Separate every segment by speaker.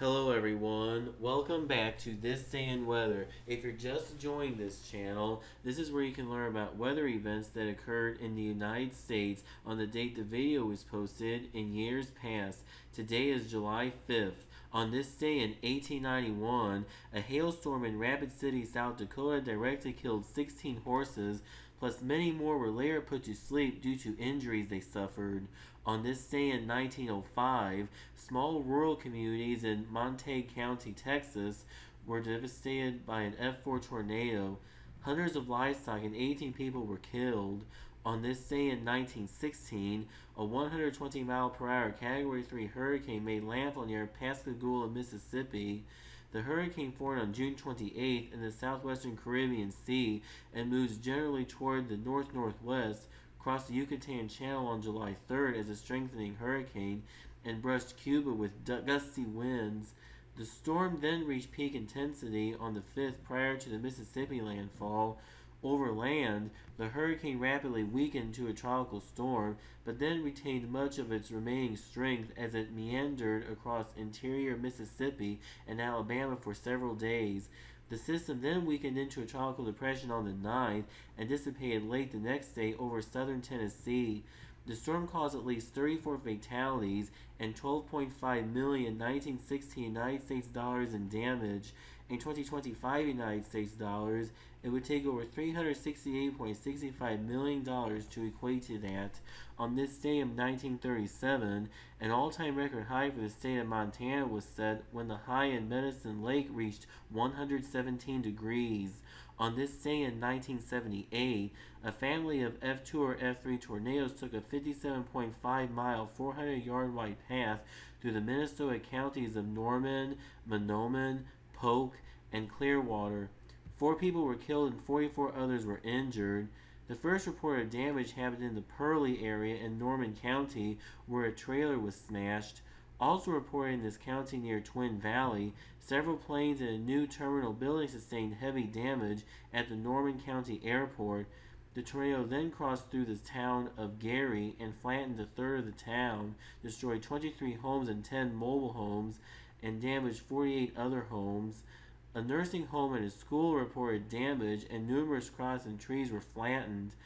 Speaker 1: Hello everyone, welcome back to This Day in Weather. If you're just joining this channel, this is where you can learn about weather events that occurred in the United States on the date the video was posted in years past. Today is July 5th. On this day in 1891, a hailstorm in Rapid City, South Dakota directly killed 16 horses, plus many more were later put to sleep due to injuries they suffered. On this day in 1905, small rural communities in Montague County, Texas, were devastated by an F4 tornado. Hundreds of livestock and 18 people were killed. On this day in 1916, a 120-mile-per-hour Category 3 hurricane made landfall near Pascagoula, Mississippi. The hurricane formed on June 28th in the southwestern Caribbean Sea and moves generally toward the north-northwest, crossed the Yucatan Channel on July 3rd as a strengthening hurricane, and brushed Cuba with gusty winds. The storm then reached peak intensity on the 5th prior to the Mississippi landfall. Over land, the hurricane rapidly weakened to a tropical storm, but then retained much of its remaining strength as it meandered across interior Mississippi and Alabama for several days. The system then weakened into a tropical depression on the 9th and dissipated late the next day over southern Tennessee. The storm caused at least 34 fatalities and 12.5 million 1916 United States dollars in damage. In 2025 United States dollars, it would take over $368.65 million to equate to that. On this day in 1937, an all-time record high for the state of Montana was set when the high in Medicine Lake reached 117 degrees. On this day in 1978, a family of F2 or F3 tornadoes took a 57.5-mile, 400-yard wide path through the Minnesota counties of Norman, Mahnomen, Polk, and Clearwater. 4 people were killed and 44 others were injured. The first reported damage happened in the Pearly area in Norman County, where a trailer was smashed. Also reported in this county near Twin Valley, several planes and a new terminal building sustained heavy damage at the Norman County Airport. The tornado then crossed through the town of Gary and flattened a third of the town, destroyed 23 homes and 10 mobile homes, and damaged 48 other homes. A nursing home and a school reported damage, and numerous crops and trees were flattened.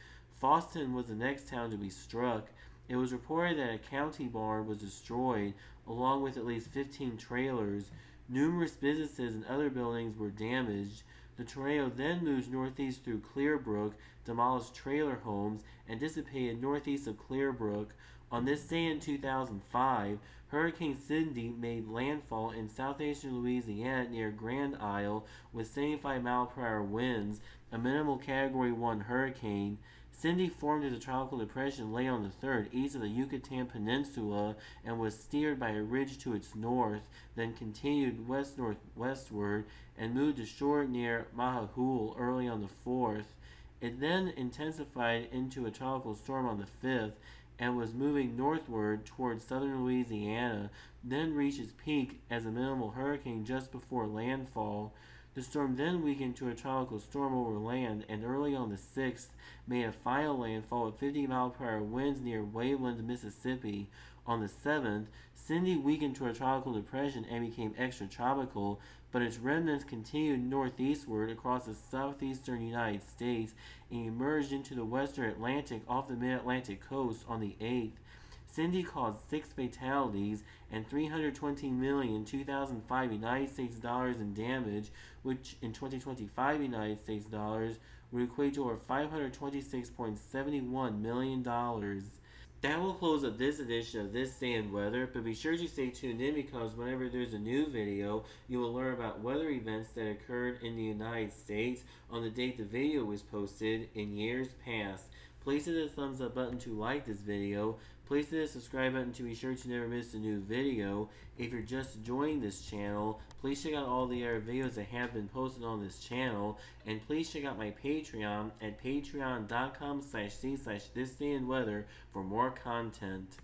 Speaker 1: Fosston was the next town to be struck. It was reported that a county barn was destroyed, along with at least 15 trailers. Numerous businesses and other buildings were damaged. The tornado then moves northeast through Clearbrook, demolished trailer homes, and dissipated northeast of Clearbrook. On this day in 2005, Hurricane Cindy made landfall in southeastern Louisiana near Grand Isle with 75-mile-per-hour winds, a minimal Category 1 hurricane. Cindy formed as a tropical depression late on the 3rd east of the Yucatan Peninsula and was steered by a ridge to its north, then continued west-northwestward and moved ashore near Mahahul early on the 4th. It then intensified into a tropical storm on the 5th and was moving northward towards southern Louisiana, then reached its peak as a minimal hurricane just before landfall. The storm then weakened to a tropical storm over land and early on the 6th made a final landfall with 50-mile-per-hour winds near Waveland, Mississippi. On the 7th, Cindy weakened to a tropical depression and became extratropical, but its remnants continued northeastward across the southeastern United States and emerged into the western Atlantic off the mid-Atlantic coast on the 8th. Cindy caused 6 fatalities and $320,000,000 United States dollars in damage, which in 2025 United States dollars would equate to over $526.71 million. That will close up this edition of This Day in Weather, but be sure to stay tuned in because whenever there's a new video, you will learn about weather events that occurred in the United States on the date the video was posted in years past. Please hit the thumbs up button to like this video. Please hit the subscribe button to be sure to never miss a new video. If you're just joining this channel, please check out all the other videos that have been posted on this channel. And please check out my Patreon at patreon.com/c/thisdayinweather for more content.